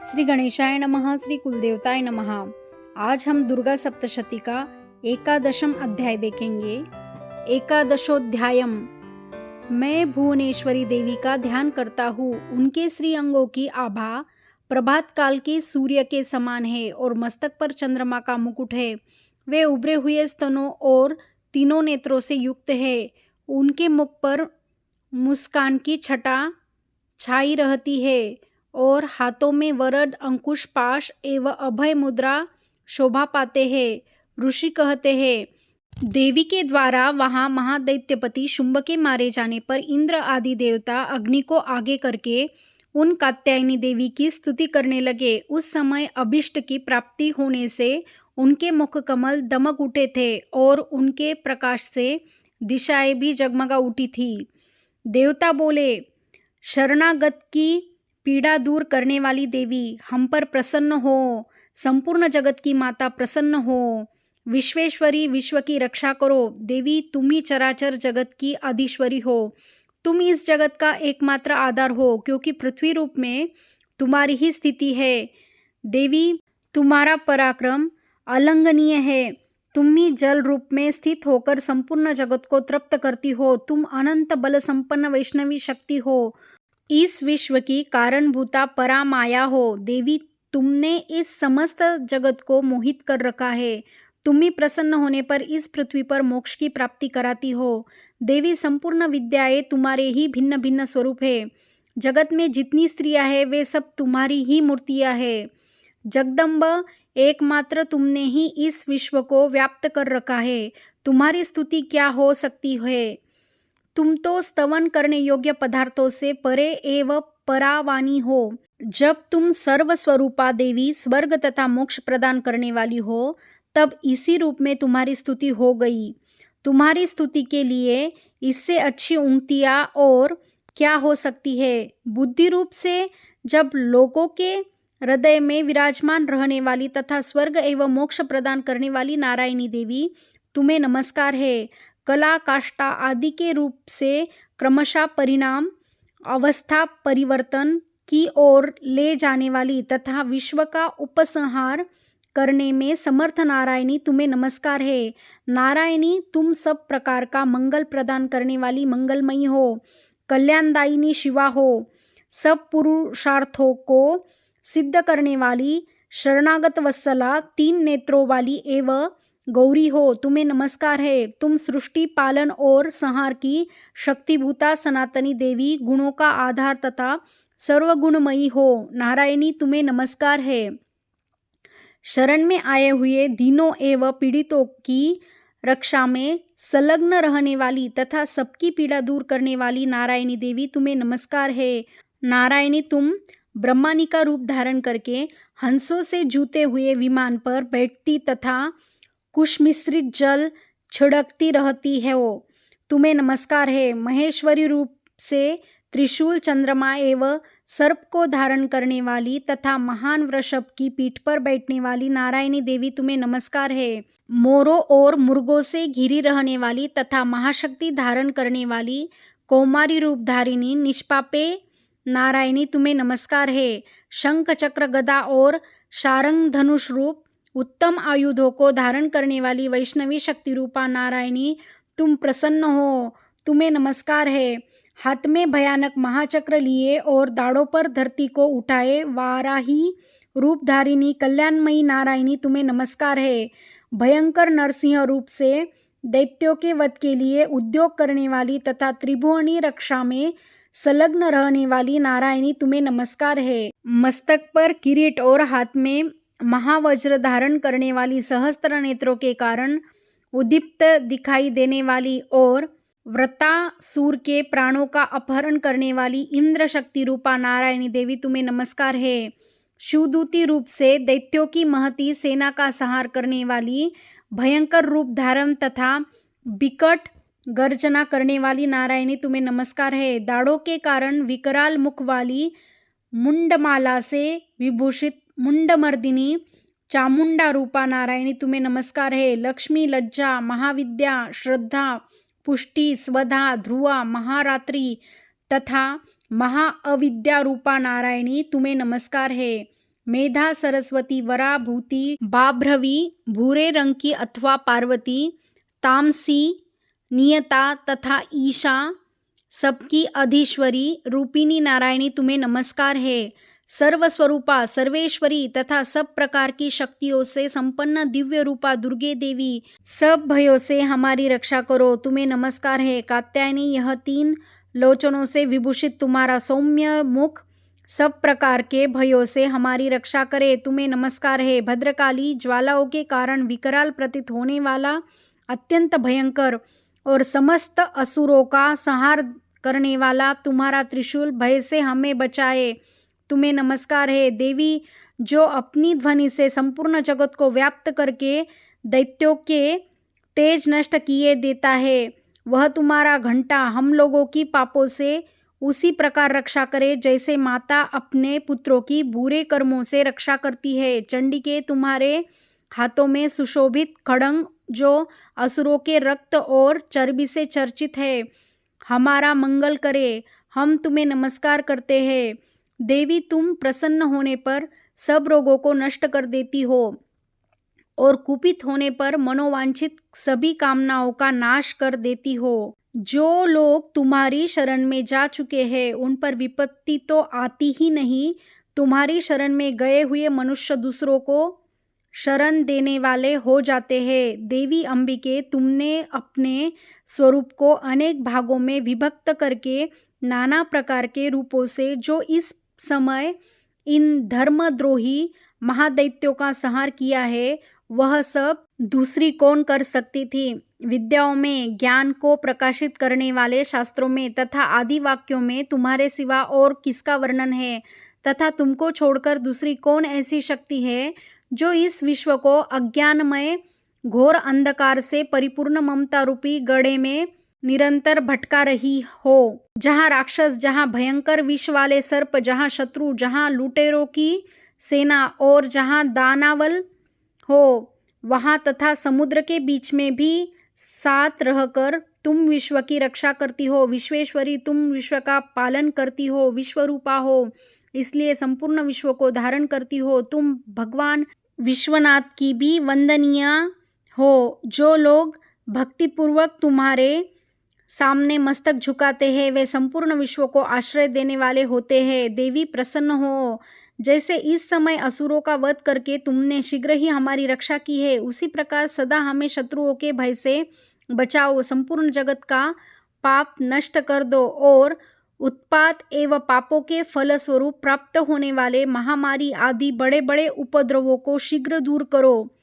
श्री गणेशाय नमः। श्री कुलदेवताय नमः। आज हम दुर्गा सप्तशती का एकादशम अध्याय देखेंगे। एकादशोध्यायम। मैं भुवनेश्वरी देवी का ध्यान करता हूँ। उनके श्री अंगों की आभा प्रभात काल के सूर्य के समान है और मस्तक पर चंद्रमा का मुकुट है। वे उभरे हुए स्तनों और तीनों नेत्रों से युक्त है। उनके मुख पर मुस्कान की छटा छाई रहती है और हाथों में वरद अंकुश पाश एवं अभय मुद्रा शोभा पाते हैं। ऋषि कहते हैं, देवी के द्वारा वहाँ महादैत्यपति शुंभ के मारे जाने पर इंद्र आदि देवता अग्नि को आगे करके उन कात्यायनी देवी की स्तुति करने लगे। उस समय अभिष्ट की प्राप्ति होने से उनके मुख कमल दमक उठे थे और उनके प्रकाश से दिशाएं भी जगमगा उठी थी। देवता बोले, शरणागत की पीड़ा दूर करने वाली देवी, हम पर प्रसन्न हो। संपूर्ण जगत की माता प्रसन्न हो। विश्वेश्वरी, विश्व की रक्षा करो। देवी, तुम ही चराचर जगत की आदिश्वरी हो। तुम इस जगत का एकमात्र आधार हो, क्योंकि पृथ्वी रूप में तुम्हारी ही स्थिति है। देवी, तुम्हारा पराक्रम अलंघनीय है। तुम ही जल रूप में स्थित होकर संपूर्ण जगत को तृप्त करती हो। तुम अनंत बल संपन्न वैष्णवी शक्ति हो। इस विश्व की कारणभूता परामाया हो। देवी, तुमने इस समस्त जगत को मोहित कर रखा है। तुम ही प्रसन्न होने पर इस पृथ्वी पर मोक्ष की प्राप्ति कराती हो। देवी, संपूर्ण विद्याएं तुम्हारे ही भिन्न भिन्न स्वरूप है। जगत में जितनी स्त्रियां हैं वे सब तुम्हारी ही मूर्तियां हैं। जगदम्ब, एकमात्र तुमने ही इस विश्व को व्याप्त कर रखा है। तुम्हारी स्तुति क्या हो सकती है। तुम तो स्तवन करने योग्य पदार्थों से परे एवं परावानी हो। जब तुम सर्वस्वरूपा देवी स्वर्ग तथा मोक्ष प्रदान करने वाली हो, तब इसी रूप में तुम्हारी स्तुति हो गई। तुम्हारी स्तुति के लिए इससे अच्छी उक्तियाँ और क्या हो सकती है। बुद्धि रूप से जब लोगों के हृदय में विराजमान रहने वाली तथा स्वर्ग एवं मोक्ष प्रदान करने वाली नारायणी देवी, तुम्हें नमस्कार है। कला, काष्ठा आदि के रूप से क्रमशः परिणाम अवस्था परिवर्तन की ओर ले जाने वाली तथा विश्व का उपसंहार करने में समर्थ नारायणी, तुम्हें नमस्कार है। नारायणी, तुम सब प्रकार का मंगल प्रदान करने वाली मंगलमयी हो। कल्याणदायिनी शिवा हो। सब पुरुषार्थों को सिद्ध करने वाली शरणागत वत्सला, तीन नेत्रों वाली एवं गौरी हो। तुम्हें नमस्कार है। तुम सृष्टि पालन और संहार की शक्तिभूता सनातनी देवी, गुणों का आधार तथा सर्वगुणमयी हो। नारायणी, तुम्हें नमस्कार है। शरण में आए हुए दीनों एवं पीड़ितों की रक्षा में संलग्न रहने वाली तथा सबकी पीड़ा दूर करने वाली नारायणी देवी, तुम्हें नमस्कार है। नारायणी, तुम ब्रह्मानी का रूप धारण करके हंसों से जूते हुए विमान पर बैठती तथा कुश मिश्रित जल छिड़कती रहती है। तुम्हें नमस्कार है। महेश्वरी रूप से त्रिशूल, चंद्रमा एवं सर्प को धारण करने वाली तथा महान वृषभ की पीठ पर बैठने वाली नारायणी देवी, तुम्हें नमस्कार है। मोरों और मुर्गों से घिरी रहने वाली तथा महाशक्ति धारण करने वाली कौमारी रूपधारिणी निष्पापे नारायणी, तुम्हें नमस्कार है। शंख, चक्र, गदा और शारंग धनुष रूप उत्तम आयुधों को धारण करने वाली वैष्णवी शक्ति रूपा नारायणी, तुम प्रसन्न हो। तुम्हें नमस्कार है। हाथ में भयानक महाचक्र लिए और दाढ़ों पर धरती को उठाए वाराही रूपधारिणी कल्याणमयी नारायणी, तुम्हें नमस्कार है। भयंकर नरसिंह रूप से दैत्यों के वध के लिए उद्योग करने वाली तथा त्रिभुवनी रक्षा में संलग्न रहने वाली नारायणी, तुम्हें नमस्कार है। मस्तक पर किरीट और हाथ में महावज्र धारण करने वाली सहस्त्र नेत्रों के कारण उद्दीप्त दिखाई देने वाली और वृत्तासुर के प्राणों का अपहरण करने वाली इंद्र शक्ति रूपा नारायणी देवी, तुम्हें नमस्कार है। शिवदूती रूप से दैत्यों की महती सेना का संहार करने वाली भयंकर रूप धारण तथा विकट गर्जना करने वाली नारायणी, तुम्हें नमस्कार है। दाढ़ों के कारण विकराल मुख वाली मुंडमाला से विभूषित मुंडमर्दिनी चामुंडा रूपा नारायणी, तुम्हें नमस्कार है। लक्ष्मी, लज्जा, महाविद्या, श्रद्धा, पुष्टि, स्वधा, ध्रुवा, महारात्रि तथा महाअविद्या रूपा नारायणी, तुम्हें नमस्कार है। मेधा, सरस्वती, वरा, भूति, बाभ्रवी, भूरे रंग की अथवा पार्वती, तामसी, नियता तथा ईशा, सबकी अधीश्वरी रूपिणी नारायणी तुम्हें नमस्कार है। सर्वस्वरूपा, सर्वेश्वरी तथा सब प्रकार की शक्तियों से संपन्न दिव्य रूपा दुर्गे देवी, सब भयों से हमारी रक्षा करो, तुम्हें नमस्कार है। कात्यायनी, यह 3 लोचनों से विभूषित तुम्हारा सौम्य मुख सब प्रकार के भयों से हमारी रक्षा करे, तुम्हें नमस्कार है। भद्रकाली, ज्वालाओं के कारण विकराल प्रतीत होने वाला अत्यंत भयंकर और समस्त असुरों का संहार करने वाला तुम्हारा त्रिशूल भय से हमें बचाए, तुम्हें नमस्कार है। देवी, जो अपनी ध्वनि से संपूर्ण जगत को व्याप्त करके दैत्यों के तेज नष्ट किए देता है, वह तुम्हारा घंटा हम लोगों की पापों से उसी प्रकार रक्षा करे जैसे माता अपने पुत्रों की बुरे कर्मों से रक्षा करती है। चंडिके, तुम्हारे हाथों में सुशोभित खड्ग जो असुरों के रक्त और चर्बी से चर्चित है, हमारा मंगल करे, हम तुम्हें नमस्कार करते हैं। देवी, तुम प्रसन्न होने पर सब रोगों को नष्ट कर देती हो और कुपित होने पर मनोवांछित सभी कामनाओं का नाश कर देती हो। जो लोग तुम्हारी शरण में जा चुके हैं उन पर विपत्ति तो आती ही नहीं, तुम्हारी शरण में गए हुए मनुष्य दूसरों को शरण देने वाले हो जाते हैं। देवी अंबिके, तुमने अपने स्वरूप को अनेक भागों में विभक्त करके नाना प्रकार के रूपों से जो इस समय इन धर्मद्रोही महादैत्यों का संहार किया है, वह सब दूसरी कौन कर सकती थी। विद्याओं में, ज्ञान को प्रकाशित करने वाले शास्त्रों में तथा आदि वाक्यों में तुम्हारे सिवा और किसका वर्णन है, तथा तुमको छोड़कर दूसरी कौन ऐसी शक्ति है जो इस विश्व को अज्ञानमय घोर अंधकार से परिपूर्ण ममता रूपी गड्ढे में निरंतर भटका रही हो। जहाँ राक्षस, जहाँ भयंकर विष वाले सर्प, जहाँ शत्रु, जहाँ लुटेरों की सेना और जहाँ दानव हो, वहाँ तथा समुद्र के बीच में भी साथ रहकर तुम विश्व की रक्षा करती हो। विश्वेश्वरी, तुम विश्व का पालन करती हो, विश्वरूपा हो, इसलिए संपूर्ण विश्व को धारण करती हो। तुम भगवान विश्वनाथ की भी वंदनीय हो। जो लोग भक्तिपूर्वक तुम्हारे सामने मस्तक झुकाते हैं वे संपूर्ण विश्व को आश्रय देने वाले होते हैं। देवी, प्रसन्न हो। जैसे इस समय असुरों का वध करके तुमने शीघ्र ही हमारी रक्षा की है, उसी प्रकार सदा हमें शत्रुओं के भय से बचाओ। संपूर्ण जगत का पाप नष्ट कर दो और उत्पात एवं पापों के फलस्वरूप प्राप्त होने वाले महामारी आदि बड़े बड़े उपद्रवों को शीघ्र दूर करो।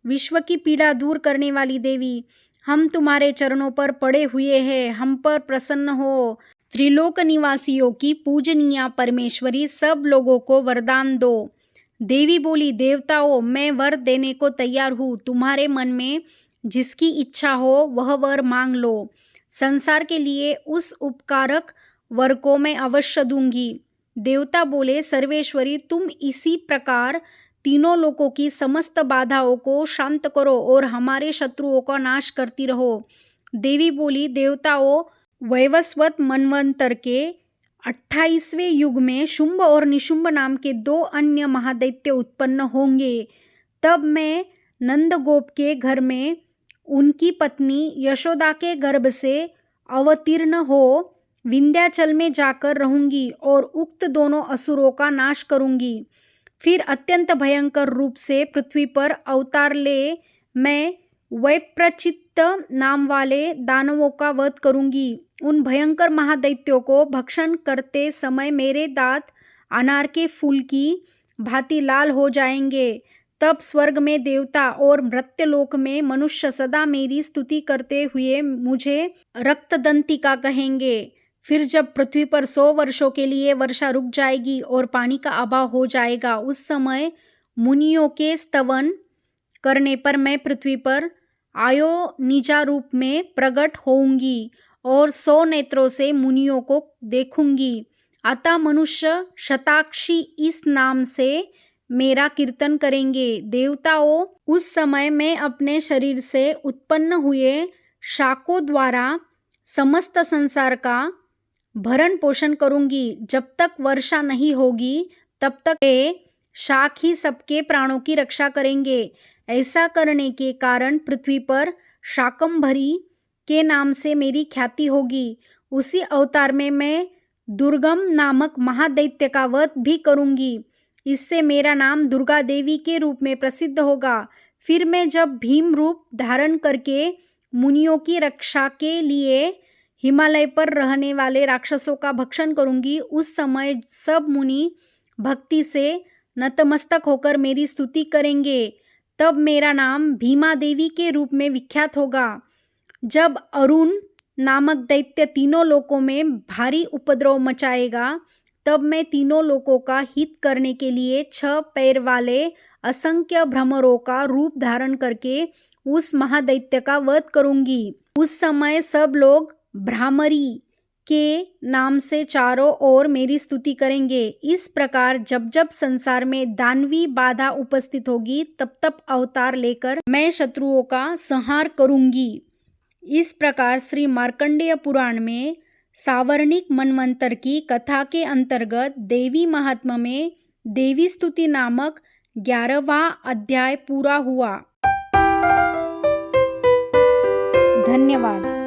विश्व की पीड़ा दूर करने वाली देवी, हम तुम्हारे चरणों पर पड़े हुए हैं, हम पर प्रसन्न हो। त्रिलोक निवासियों की पूजनीय परमेश्वरी, सब लोगों को वरदान दो। देवी बोली, देवताओं, मैं वर देने को तैयार हूँ, तुम्हारे मन में जिसकी इच्छा हो वह वर मांग लो। संसार के लिए उस उपकारक वर को मैं अवश्य दूंगी। देवता बोले, सर्वेश्वरी, तुम इसी प्रकार तीनों लोकों की समस्त बाधाओं को शांत करो और हमारे शत्रुओं का नाश करती रहो। देवी बोली, देवताओं, वैवस्वत मनवंतर के 28वें युग में शुंभ और निशुंभ नाम के 2 अन्य महादैत्य उत्पन्न होंगे। तब मैं नंदगोप के घर में उनकी पत्नी यशोदा के गर्भ से अवतीर्ण हो विंध्याचल में जाकर रहूंगी और उक्त दोनों असुरों का नाश करूंगी। फिर अत्यंत भयंकर रूप से पृथ्वी पर अवतार ले मैं वैप्रचित्त नाम वाले दानवों का वध करूंगी। उन भयंकर महादैत्यों को भक्षण करते समय मेरे दांत अनार के फूल की भांति लाल हो जाएंगे। तब स्वर्ग में देवता और मृत्युलोक में मनुष्य सदा मेरी स्तुति करते हुए मुझे रक्तदंतिका कहेंगे। फिर जब पृथ्वी पर 100 वर्षों के लिए वर्षा रुक जाएगी और पानी का अभाव हो जाएगा, उस समय मुनियों के स्तवन करने पर मैं पृथ्वी पर आयो निजा रूप में प्रकट होऊंगी और 100 नेत्रों से मुनियों को देखूंगी। अतः मनुष्य शताक्षी इस नाम से मेरा कीर्तन करेंगे। देवताओं, उस समय मैं अपने शरीर से उत्पन्न हुए शाकों द्वारा समस्त संसार का भरण पोषण करूंगी। जब तक वर्षा नहीं होगी तब तक ये शाक ही सबके प्राणों की रक्षा करेंगे। ऐसा करने के कारण पृथ्वी पर शाकंभरी के नाम से मेरी ख्याति होगी। उसी अवतार में मैं दुर्गम नामक महादैत्य का वध भी करूंगी। इससे मेरा नाम दुर्गा देवी के रूप में प्रसिद्ध होगा। फिर मैं जब भीम रूप धारण करके मुनियों की रक्षा के लिए हिमालय पर रहने वाले राक्षसों का भक्षण करूंगी, उस समय सब मुनि भक्ति से नतमस्तक होकर मेरी स्तुति करेंगे। तब मेरा नाम भीमा देवी के रूप में विख्यात होगा। जब अरुण नामक दैत्य तीनों लोकों में भारी उपद्रव मचाएगा, तब मैं तीनों लोकों का हित करने के लिए 6 पैर वाले असंख्य भ्रमरों का रूप धारण करके उस महादैत्य का वध करूंगी। उस समय सब लोग भ्रामरी के नाम से चारों ओर मेरी स्तुति करेंगे। इस प्रकार जब जब संसार में दानवी बाधा उपस्थित होगी, तब तब अवतार लेकर मैं शत्रुओं का संहार करूंगी। इस प्रकार श्री मार्कंडेय पुराण में सावर्णिक मनवंतर की कथा के अंतर्गत देवी महात्म्य में देवी स्तुति नामक 11वां अध्याय पूरा हुआ। धन्यवाद।